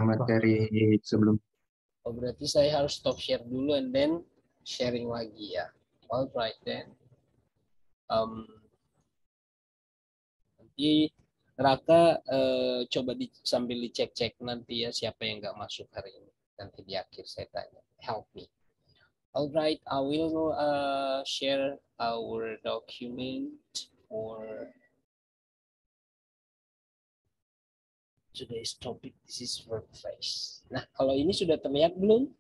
materi sebelum. Oh, berarti saya harus stop share dulu and then sharing lagi ya. Alright then. Nanti Raka coba sambil dicek-cek nanti ya siapa yang nggak masuk hari ini. Nanti di akhir saya tanya. Help me. Alright, I will share our document for today's topic. This is workplace. Nah, kalau ini sudah terlihat belum?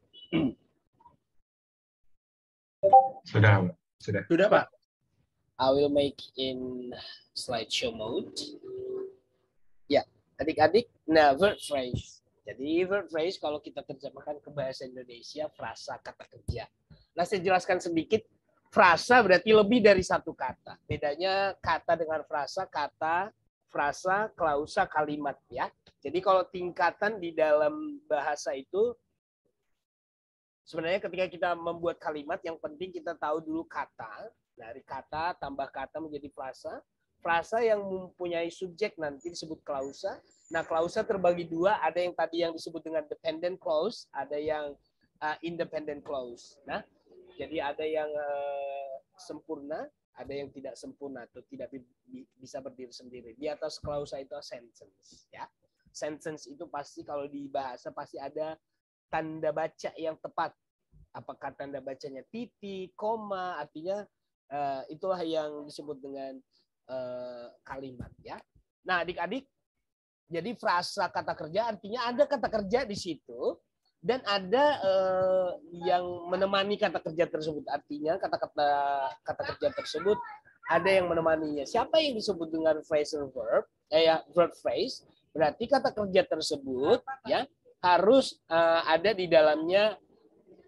Sudah, sudah. Sudah, Pak. I will make in slideshow mode. Ya, adik-adik, nah verb phrase. Jadi verb phrase kalau kita terjemahkan ke bahasa Indonesia, frasa kata kerja. Nah, saya jelaskan sedikit. Frasa berarti lebih dari satu kata. Bedanya kata dengan frasa, kata, frasa, klausa, kalimat ya. Jadi kalau tingkatan di dalam bahasa itu sebenarnya ketika kita membuat kalimat yang penting kita tahu dulu kata. Dari kata tambah kata menjadi frasa. Frasa yang mempunyai subjek nanti disebut klausa. Nah, klausa terbagi dua, ada yang tadi yang disebut dengan dependent clause, ada yang independent clause. Nah, jadi ada yang sempurna, ada yang tidak sempurna atau tidak bisa berdiri sendiri. Di atas klausa itu sentence, ya. Sentence itu pasti kalau di bahasa pasti ada tanda baca yang tepat. Apakah tanda bacanya titik, koma, artinya itulah yang disebut dengan kalimat, ya. Nah, adik-adik, jadi frasa kata kerja artinya ada kata kerja di situ dan ada yang menemani kata kerja tersebut. Artinya kata kerja tersebut ada yang menemaninya. Siapa yang disebut dengan phrasal verb? Verb phrase. Berarti kata kerja tersebut ya harus ada di dalamnya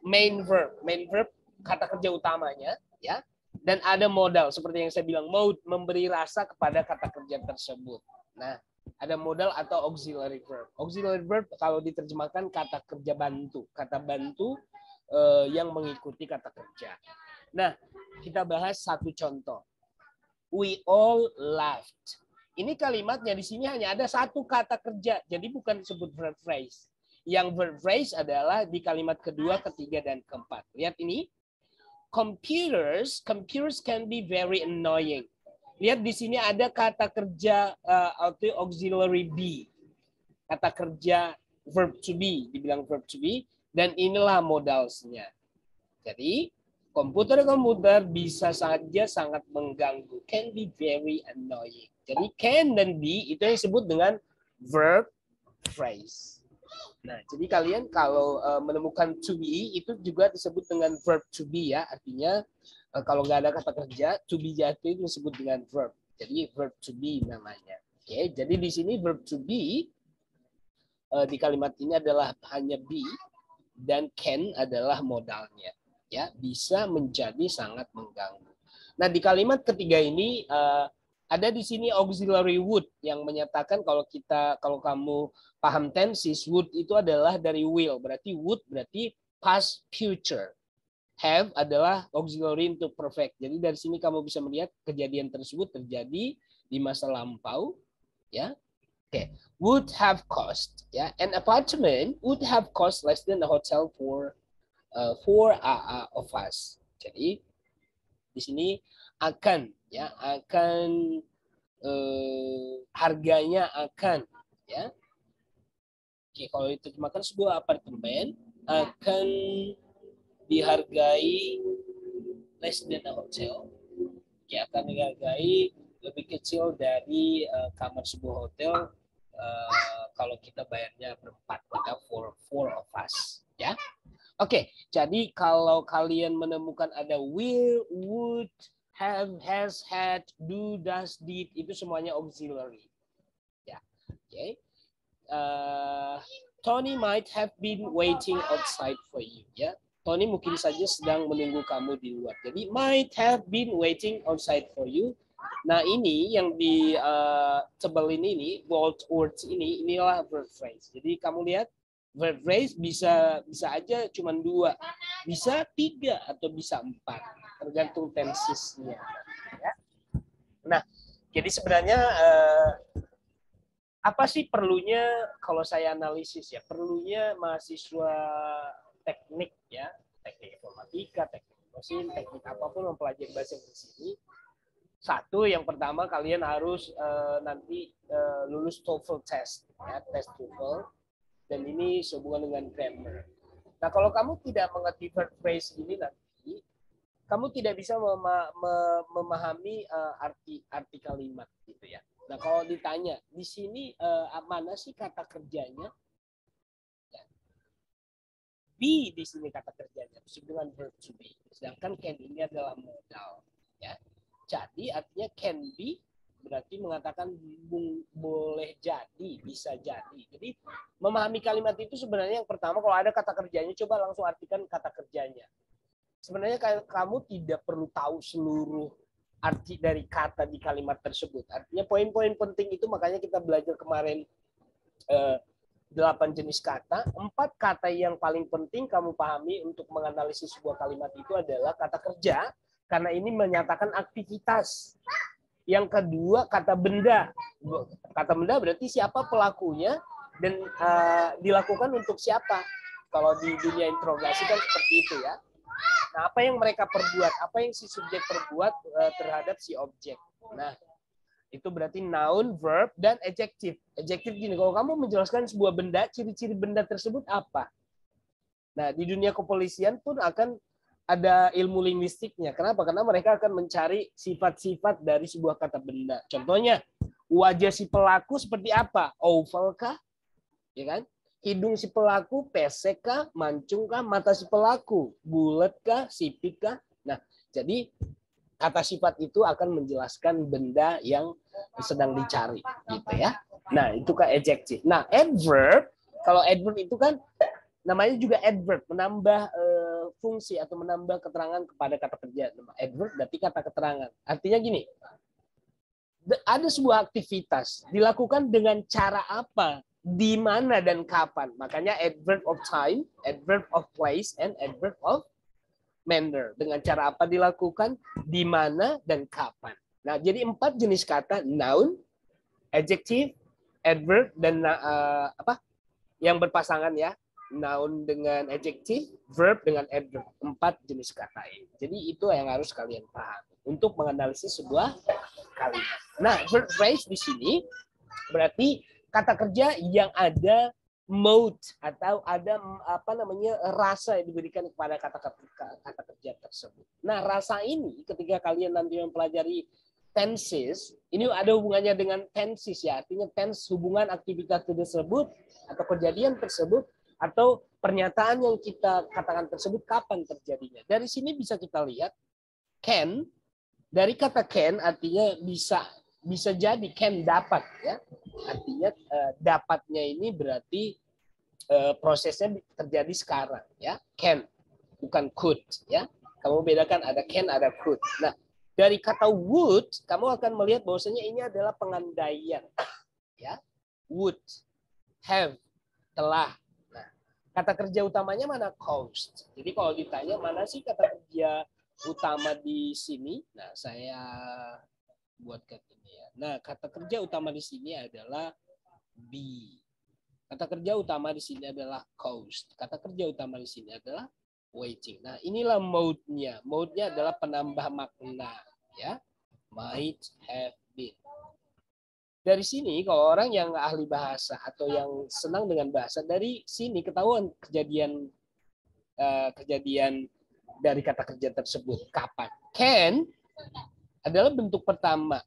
main verb. Main verb kata kerja utamanya ya. Dan ada modal seperti yang saya bilang, mode, memberi rasa kepada kata kerja tersebut. Nah, ada modal atau auxiliary verb. Auxiliary verb kalau diterjemahkan kata kerja bantu. Kata bantu yang mengikuti kata kerja. Nah, kita bahas satu contoh. We all laughed. Ini kalimatnya di sini hanya ada satu kata kerja. Jadi bukan disebut verb phrase. Yang verb phrase adalah di kalimat kedua, ketiga, dan keempat. Lihat ini. Computers can be very annoying. Lihat di sini ada kata kerja auxiliary be. Kata kerja verb to be, dibilang verb to be, dan inilah modalnya. Jadi, komputer bisa saja sangat mengganggu. Can be very annoying. Jadi, can dan be itu yang disebut dengan verb phrase. Nah, jadi kalian kalau menemukan to be itu juga disebut dengan verb to be ya. Artinya kalau nggak ada kata kerja, to be jatuh itu disebut dengan verb. Jadi verb to be namanya. Oke, jadi di sini verb to be di kalimat ini adalah hanya be dan can adalah modalnya. Ya, bisa menjadi sangat mengganggu. Nah, di kalimat ketiga ini ada di sini auxiliary would yang menyatakan kalau kamu paham tenses, would itu adalah dari will, berarti would berarti past future. Have adalah auxiliary untuk perfect. Jadi dari sini kamu bisa melihat kejadian tersebut terjadi di masa lampau, ya. Oke, would have cost, ya. An apartment would have cost less than a hotel for of us. Jadi di sini akan, ya, akan harganya akan, ya. Oke, kalau diterjemahkan sebuah apartemen akan dihargai less than a hotel, ya, akan dihargai lebih kecil dari kamar sebuah hotel kalau kita bayarnya berempat, kita four of us, ya. Oke, jadi kalau kalian menemukan ada will, would, have, has, had, do, does, did, itu semuanya auxiliary. Ya, oke. Tony might have been waiting outside for you. Ya, Tony mungkin saja sedang menunggu kamu di luar. Jadi might have been waiting outside for you. Nah, ini yang di tebelin ini, bold words ini, inilah verb phrase. Jadi kamu lihat. Verb phrase bisa aja cuma 2, bisa 3 atau bisa 4, tergantung tensesnya. Ya. Nah, jadi sebenarnya Apa sih perlunya kalau saya analisis ya? Perlunya mahasiswa teknik ya, teknik informatika, teknik mesin, teknik apapun mempelajari bahasa Inggris ini. Satu, yang pertama kalian harus nanti lulus TOEFL test, ya, tes TOEFL, dan ini sehubungan dengan grammar. Nah, kalau kamu tidak mengerti verb phrase ini nanti, kamu tidak bisa memahami arti kalimat gitu ya. Nah, kalau ditanya di sini mana sih kata kerjanya? Be di sini kata kerjanya disebut dengan verb to be. Sedangkan can ini adalah modal, ya. Jadi artinya can be berarti mengatakan boleh jadi, bisa jadi. Jadi memahami kalimat itu sebenarnya yang pertama kalau ada kata kerjanya coba langsung artikan kata kerjanya. Sebenarnya kamu tidak perlu tahu seluruh arti dari kata di kalimat tersebut. Artinya poin-poin penting itu makanya kita belajar kemarin 8 jenis kata. 4 kata yang paling penting kamu pahami untuk menganalisis sebuah kalimat itu adalah kata kerja, karena ini menyatakan aktivitas. Yang kedua, kata benda. Kata benda berarti siapa pelakunya dan dilakukan untuk siapa. Kalau di dunia interogasi kan seperti itu ya. Nah, apa yang mereka perbuat, apa yang si subjek perbuat terhadap si objek. Nah, itu berarti noun, verb, dan adjective. Adjective gini, kalau kamu menjelaskan sebuah benda, ciri-ciri benda tersebut apa? Nah, di dunia kepolisian pun akan ada ilmu linguistiknya. Kenapa? Karena mereka akan mencari sifat-sifat dari sebuah kata benda. Contohnya, wajah si pelaku seperti apa? Oval kah? Ya kan? Hidung si pelaku pesek kah? Mancung kah? Mata si pelaku bulat kah? Sipit kah? Nah, jadi kata sifat itu akan menjelaskan benda yang sedang dicari, gitu ya. Nah, itu kan adjective. Nah, adverb, kalau adverb itu kan namanya juga adverb, menambah fungsi atau menambah keterangan kepada kata kerja. Adverb berarti kata keterangan. Artinya gini, ada sebuah aktivitas dilakukan dengan cara apa, di mana dan kapan. Makanya adverb of time, adverb of place, and adverb of manner. Dengan cara apa dilakukan, di mana, dan kapan. Nah, jadi 4 jenis kata, noun, adjective, adverb, dan apa yang berpasangan ya. Noun dengan adjective, verb dengan adverb. 4 jenis kata ini. Jadi itu yang harus kalian paham untuk menganalisis sebuah kalimat. Nah, verb phrase di sini berarti kata kerja yang ada mode atau ada apa namanya rasa yang diberikan kepada kata kerja tersebut. Nah, rasa ini ketika kalian nanti mempelajari tenses, ini ada hubungannya dengan tenses ya. Artinya tense hubungan aktivitas tersebut atau kejadian tersebut atau pernyataan yang kita katakan tersebut kapan terjadinya. Dari sini bisa kita lihat can, dari kata can artinya bisa jadi, can dapat ya. Artinya dapatnya ini berarti prosesnya terjadi sekarang ya. Can bukan could ya. Kamu bedakan ada can ada could. Nah, dari kata would kamu akan melihat bahwasanya ini adalah pengandaian ya. Would, have, telah. Nah, kata kerja utamanya mana? Caused. Jadi kalau ditanya mana sih kata kerja utama di sini? Nah, saya buatkan ini ya. Nah, kata kerja utama di sini adalah be. Kata kerja utama di sini adalah caused. Kata kerja utama di sini adalah waiting. Nah, inilah mode-nya. Mode-nya adalah penambah makna, ya. Might have been. Dari sini kalau orang yang ahli bahasa atau yang senang dengan bahasa, dari sini ketahuan kejadian dari kata kerja tersebut kapan. Can adalah bentuk pertama.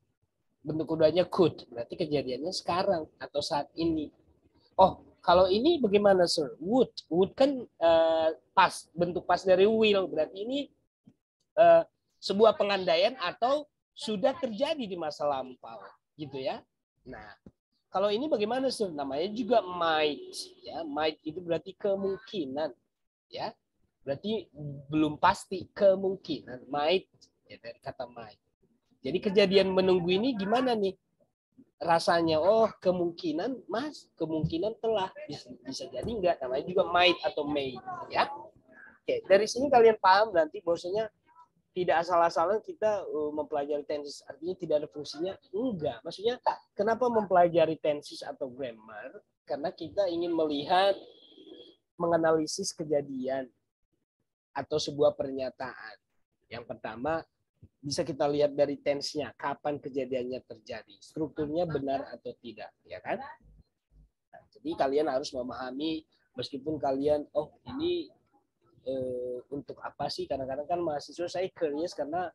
Bentuk keduanya could, berarti kejadiannya sekarang atau saat ini. Oh, kalau ini bagaimana, Sir? Would. Would kan pas, bentuk pas dari will. Berarti ini sebuah pengandaian atau sudah terjadi di masa lampau, gitu ya. Nah, kalau ini bagaimana, Sir? Namanya juga might, ya. Might itu berarti kemungkinan, ya. Berarti belum pasti, kemungkinan. Might, ya, dari kata might. Jadi kejadian menunggu ini gimana nih? Rasanya, oh kemungkinan kemungkinan telah, bisa jadi enggak, namanya juga might atau may ya. Oke, dari sini kalian paham nanti bahwasanya tidak asal-asalan kita mempelajari tenses, artinya tidak ada fungsinya. Enggak, maksudnya kenapa mempelajari tenses atau grammar? Karena kita ingin melihat, menganalisis kejadian atau sebuah pernyataan. Yang pertama, bisa kita lihat dari tense-nya, kapan kejadiannya terjadi, strukturnya benar atau tidak, ya kan? Nah, jadi kalian harus memahami, meskipun kalian, oh ini untuk apa sih? Kadang-kadang kan mahasiswa saya curious karena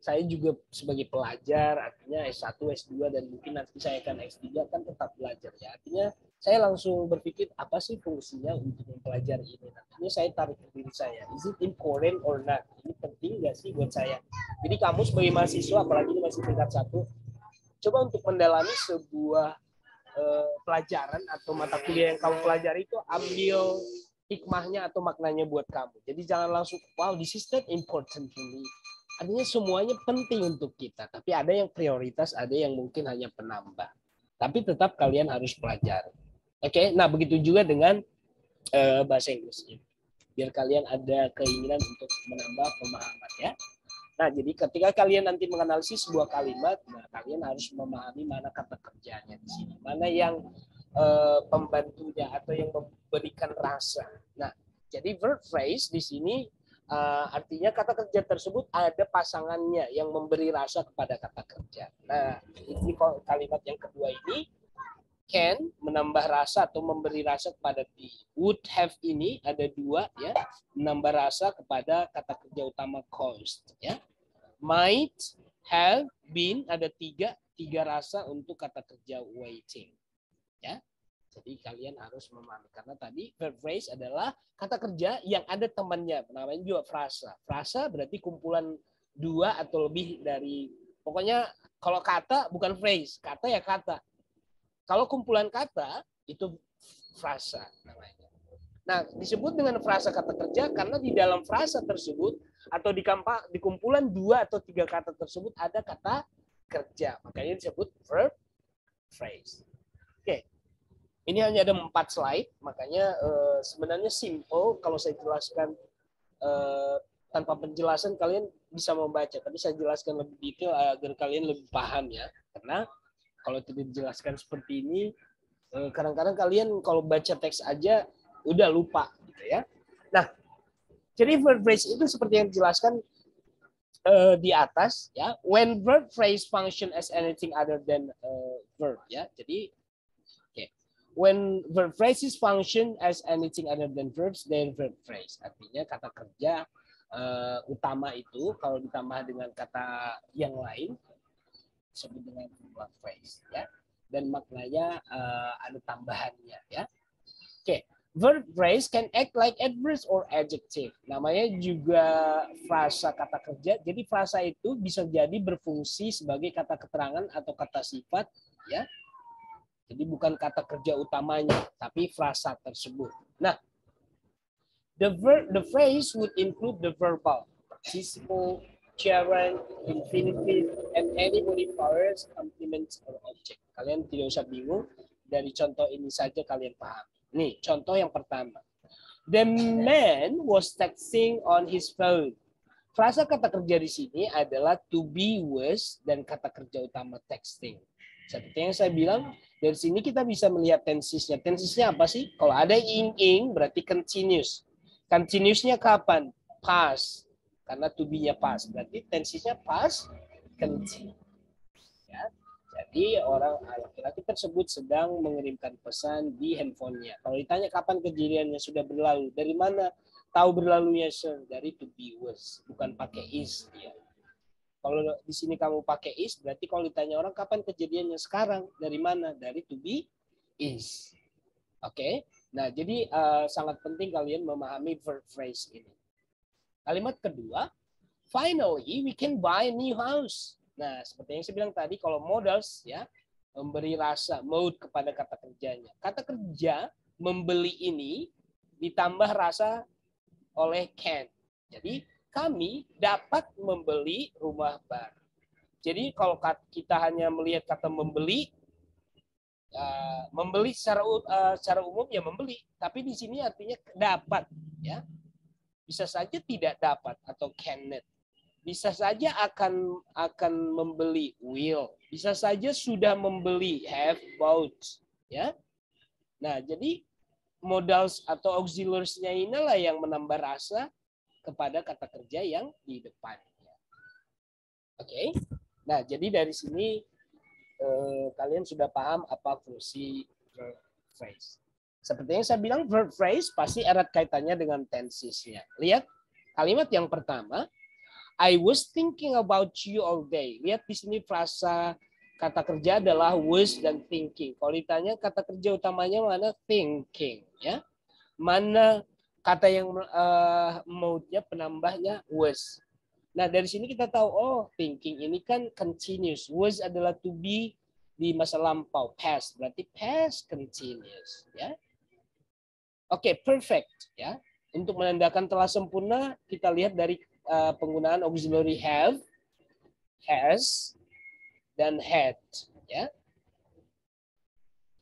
saya juga sebagai pelajar, artinya S1, S2, dan mungkin nanti saya akan S3 kan tetap belajar ya. Artinya saya langsung berpikir apa sih fungsinya untuk mempelajari ini. Nantinya saya tarik ke diri saya, is it important or not? Ini penting nggak sih buat saya? Jadi kamu sebagai mahasiswa, apalagi ini masih tingkat 1, coba untuk mendalami sebuah pelajaran atau mata kuliah yang kamu pelajari itu, ambil hikmahnya atau maknanya buat kamu. Jadi jangan langsung, wow, this is not important to me. Artinya semuanya penting untuk kita, tapi ada yang prioritas, ada yang mungkin hanya penambah. Tapi tetap kalian harus pelajari. Oke, nah begitu juga dengan bahasa Inggris. Biar kalian ada keinginan untuk menambah pemahaman ya. Nah, jadi ketika kalian nanti menganalisis sebuah kalimat, nah kalian harus memahami mana kata kerjanya di sini, mana yang pembantunya atau yang memberikan rasa. Nah, jadi verb phrase di sini artinya kata kerja tersebut ada pasangannya yang memberi rasa kepada kata kerja. Nah, ini kalimat yang kedua ini, can menambah rasa atau memberi rasa kepada the. Would have ini ada 2 ya, menambah rasa kepada kata kerja utama caused ya. Might have been ada 3 rasa untuk kata kerja waiting ya. Jadi kalian harus memahami, karena tadi verb phrase adalah kata kerja yang ada temannya, namanya juga frasa. Frasa berarti kumpulan 2 atau lebih dari, pokoknya kalau kata bukan phrase, kata ya kata. Kalau kumpulan kata itu frasa namanya. Nah, disebut dengan frasa kata kerja karena di dalam frasa tersebut atau di kumpulan 2 atau 3 kata tersebut ada kata kerja. Makanya disebut verb phrase. Oke. Ini hanya ada 4 slide, makanya sebenarnya simple kalau saya jelaskan tanpa penjelasan kalian bisa membaca. Tapi saya jelaskan lebih detail agar kalian lebih paham ya. Karena kalau tidak dijelaskan seperti ini, kadang-kadang kalian kalau baca teks aja udah lupa gitu ya. Nah, jadi verb phrase itu seperti yang dijelaskan di atas ya. When verb phrase function as anything other than verb ya. Jadi when verb phrases function as anything other than verbs, then verb phrase. Artinya kata kerja utama itu kalau ditambah dengan kata yang lain disebut dengan verb phrase ya. Dan maknanya ada tambahannya ya. Oke. Verb phrase can act like adverb or adjective. Namanya juga frasa kata kerja. Jadi frasa itu bisa jadi berfungsi sebagai kata keterangan atau kata sifat ya. Jadi bukan kata kerja utamanya, tapi frasa tersebut. Nah, the phrase would include the verbal, participle, gerund, infinitive, and any modifiers, complements, or object. Kalian tidak usah bingung, dari contoh ini saja kalian paham. Nih, contoh yang pertama. The man was texting on his phone. Frasa kata kerja di sini adalah to be was dan kata kerja utama texting. Seperti yang saya bilang, dari sini kita bisa melihat tensesnya. Tensesnya apa sih? Kalau ada ing berarti continuous. Continuousnya kapan? Past. Karena to be-nya past. Berarti tensesnya past continue. Ya. Jadi orang laki-laki tersebut sedang mengirimkan pesan di handphonenya. Kalau ditanya kapan kejadiannya sudah berlalu, dari mana tahu berlalunya, sir? Dari to be was, bukan pakai is ya. Kalau di sini kamu pakai is, berarti kalau ditanya orang kapan kejadiannya sekarang, dari mana? Dari to be is. Oke. Nah, jadi sangat penting kalian memahami verb phrase ini. Kalimat kedua, finally we can buy a new house. Nah, seperti yang saya bilang tadi, kalau modals ya memberi rasa mood kepada kata kerjanya. Kata kerja membeli ini ditambah rasa oleh can. Jadi kami dapat membeli rumah baru. Jadi kalau kita hanya melihat kata membeli, membeli secara umum ya membeli, tapi di sini artinya dapat, ya. Bisa saja tidak dapat atau cannot. bisa saja akan membeli, will. Bisa saja sudah membeli, have bought, ya. Nah, jadi modals atau auxiliaries-nya inilah yang menambah rasa kepada kata kerja yang di depannya. Oke. Nah, jadi dari sini kalian sudah paham apa fungsi verb phrase. Seperti yang saya bilang, verb phrase pasti erat kaitannya dengan tensesnya. Lihat kalimat yang pertama, I was thinking about you all day. Lihat di sini frasa kata kerja adalah was dan thinking. Kalau ditanya kata kerja utamanya mana? Thinking, ya. Mana kata yang mode-nya penambahnya was. Nah, dari sini kita tahu, oh, thinking ini kan continuous. Was adalah to be di masa lampau, past. Berarti past continuous, ya. Oke, perfect, ya. Untuk menandakan telah sempurna, kita lihat dari penggunaan auxiliary have, has, dan had, ya.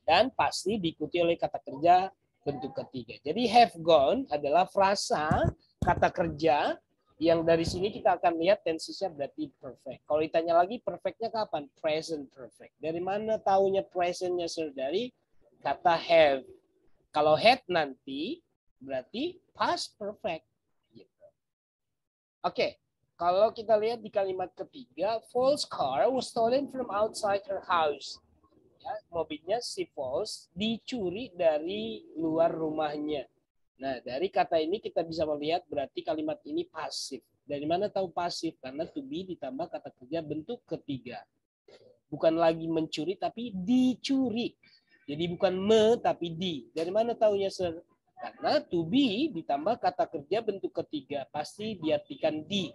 Dan pasti diikuti oleh kata kerja bentuk ketiga. Jadi have gone adalah frasa kata kerja yang dari sini kita akan lihat tensesnya berarti perfect. Kalau ditanya lagi perfectnya kapan? Present perfect. Dari mana tahunya presentnya, sir? Dari kata have. Kalau had nanti berarti past perfect. Gitu. Oke, kalau kita lihat di kalimat ketiga, Paul's car was stolen from outside her house. Ya, mobilnya si Pauls dicuri dari luar rumahnya. Nah, dari kata ini kita bisa melihat berarti kalimat ini pasif. Dari mana tahu pasif? Karena to be ditambah kata kerja bentuk ketiga. Bukan lagi mencuri, tapi dicuri. Jadi bukan me, tapi di. Dari mana tahunya, sir? Karena to be ditambah kata kerja bentuk ketiga. Pasti diartikan di.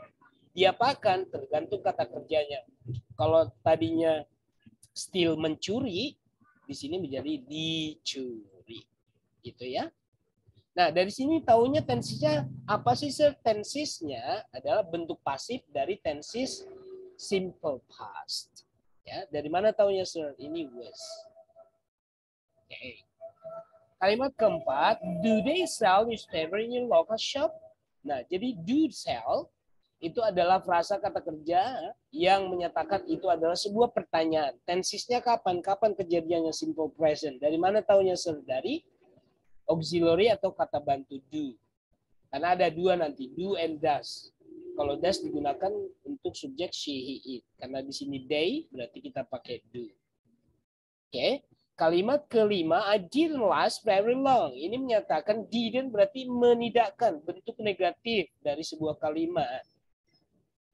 Diapakan? Tergantung kata kerjanya. Kalau tadinya steal mencuri, di sini menjadi dicuri. Gitu ya. Nah, dari sini tahunya tensesnya apa sih, sir? Tensesnya adalah bentuk pasif dari tenses simple past. Ya, dari mana tahunya, sir? Ini was. Oke. Kalimat keempat, do they sell newspaper in your local shop? Nah, jadi do sell itu adalah frasa kata kerja yang menyatakan itu adalah sebuah pertanyaan. Tensesnya kapan? Kapan kejadiannya simple present? Dari mana tahunya, sir? Dari auxiliary atau kata bantu do. Karena ada dua nanti, do and does. Kalau does digunakan untuk subjek she, he, it. Karena di sini they, berarti kita pakai do. Oke. Kalimat kelima, I didn't last very long. Ini menyatakan didn't berarti menidakkan, bentuk negatif dari sebuah kalimat.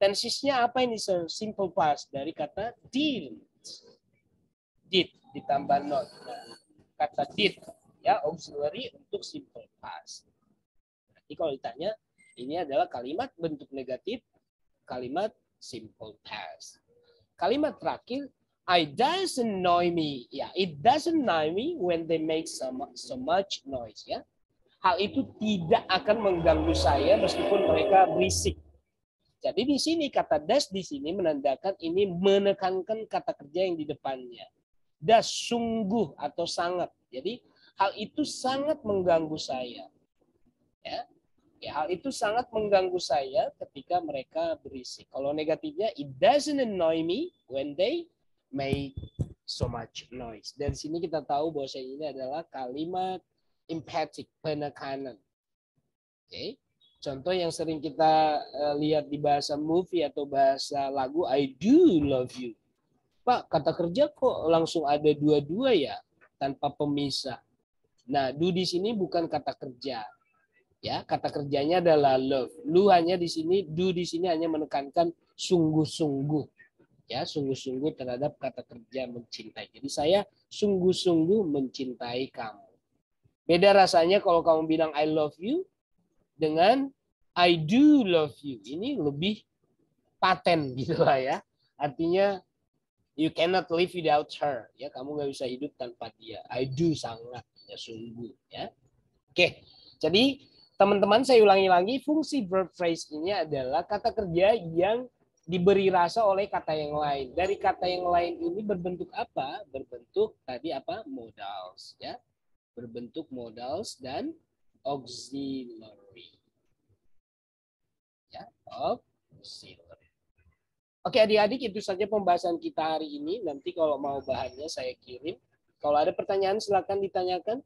Tensesnya apa ini, sir? Simple past dari kata didn't. Did ditambah not. Nah, kata did ya auxiliary untuk simple past. Jadi kalau ditanya, ini adalah kalimat bentuk negatif, kalimat simple past. Kalimat terakhir, I doesn't annoy me. Ya, it doesn't annoy me when they make so much noise. Ya, hal itu tidak akan mengganggu saya meskipun mereka berisik. Jadi di sini kata does di sini menandakan ini menekankan kata kerja yang di depannya. Das sungguh atau sangat. Jadi hal itu sangat mengganggu saya. Ya, hal itu sangat mengganggu saya ketika mereka berisik. Kalau negatifnya, it doesn't annoy me when they make so much noise. Dari sini kita tahu bahwa ini adalah kalimat emphatic, penekanan. Oke. Contoh yang sering kita lihat di bahasa movie atau bahasa lagu, I do love you. Pak, kata kerja kok langsung ada dua-dua ya, tanpa pemisah. Nah, do di sini bukan kata kerja. Ya, kata kerjanya adalah love. Lu hanya di sini, do di sini hanya menekankan sungguh-sungguh. Ya, sungguh-sungguh terhadap kata kerja mencintai. Jadi saya sungguh-sungguh mencintai kamu. Beda rasanya kalau kamu bilang I love you dengan I do love you. Ini lebih paten gitu lah ya. Artinya you cannot live without her. Ya, kamu nggak bisa hidup tanpa dia. I do sangat, ya sungguh. Ya, oke. Jadi teman-teman saya ulangi lagi, fungsi verb phrase ini adalah kata kerja yang diberi rasa oleh kata yang lain. Dari kata yang lain ini berbentuk apa? Berbentuk tadi apa? Modals. Ya, berbentuk modals dan auxiliary. Ya, auxiliary. Oke adik-adik, itu saja pembahasan kita hari ini. Nanti kalau mau bahannya saya kirim. Kalau ada pertanyaan silakan ditanyakan.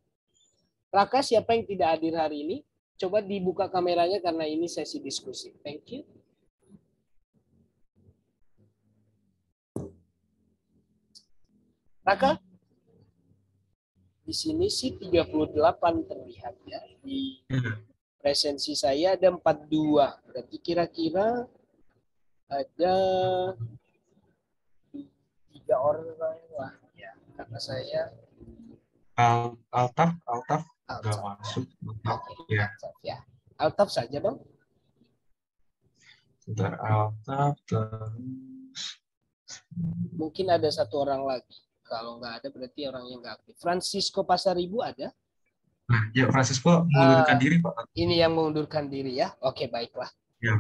Raka, siapa yang tidak hadir hari ini? Coba dibuka kameranya karena ini sesi diskusi. Thank you. Raka? Di sini sih 38 terlihat ya. Di presensi saya ada 42. Berarti kira-kira ada 3 orang lah ya. Karena saya Altaf nggak Altaf. masuk. Oke, Ya, Altaf ya. Altaf saja dong. sebentar Altaf terus. Mungkin ada 1 orang lagi. Kalau nggak ada berarti orangnya nggak aktif. Francisco Pasaribu ada? Nah, ya Francisco mengundurkan diri Pak. Ini yang mengundurkan diri ya. Oke, baiklah. Ya,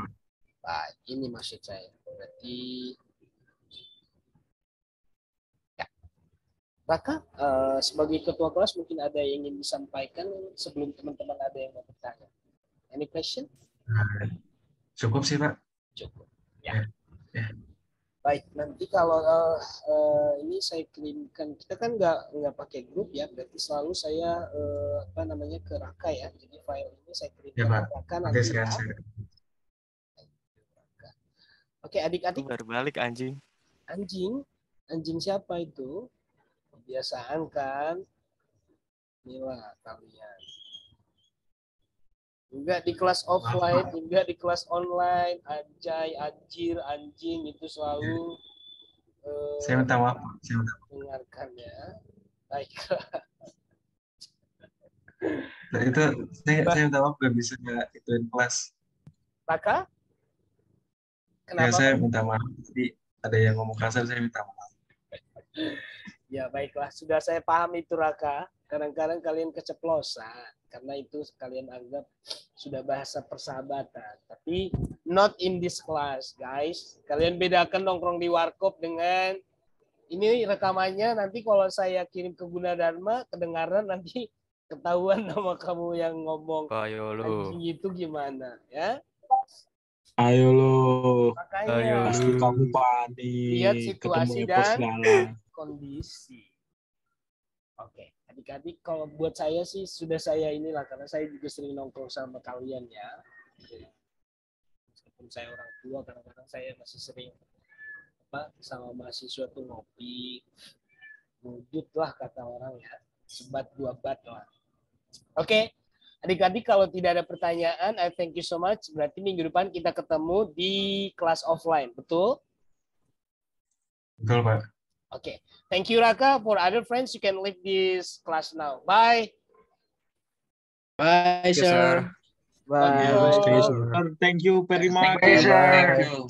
Baik, ini maksud saya. Berarti ya. Raka, sebagai ketua kelas mungkin ada yang ingin disampaikan sebelum teman-teman ada yang mau bertanya. Any question? nah, cukup sih Pak. Cukup. Ya. Ya. Baik, nanti kalau ini saya kirimkan, kita kan nggak pakai grup ya, berarti selalu saya ke Raka ya. Jadi file ini saya kirimkan Ya Pak. ke Raka Oke, nanti ya. Oke, adik-adik. Baru balik anjing. Anjing siapa itu? Kebiasaan kan? Inilah kalian. Enggak di kelas offline, enggak di kelas online, anjir, anjing itu selalu Saya minta maaf. Saya minta maaf. dengarkan ya. Baik. Nah, itu saya minta maaf nggak bisa ituin kelas. Raka? Ya, Kenapa? saya minta maaf. Jadi ada yang ngomong kasar, saya minta maaf. Ya baiklah, sudah saya paham itu Raka. Kadang-kadang kalian keceplosan karena itu kalian anggap sudah bahasa persahabatan. Tapi not in this class, guys. Kalian bedakan nongkrong di warkop dengan ini rekamannya. Nanti kalau saya kirim ke Gunadarma, kedengaran nanti ketahuan nama kamu yang ngomong Ayo lu. anjing itu gimana ya? Ayo lo, Makanya pasti kamu panik. lihat ketemu situasi Epos dan segala. kondisi. Oke, adik-adik kalau buat saya sih sudah saya inilah karena saya juga sering nongkrong sama kalian ya. Meskipun saya orang tua, kadang-kadang saya masih sering sama mahasiswa tuh ngopi, wujud lah kata orang ya, sebat 2 bat lah. Oke, adik-adik kalau tidak ada pertanyaan, I thank you so much. Berarti minggu depan kita ketemu di kelas offline, betul? Betul Pak. Okay. Thank you, Raka. For other friends, you can leave this class now. Bye. Bye, Yes, sir. sir. Bye. Thank you very much. Thank you.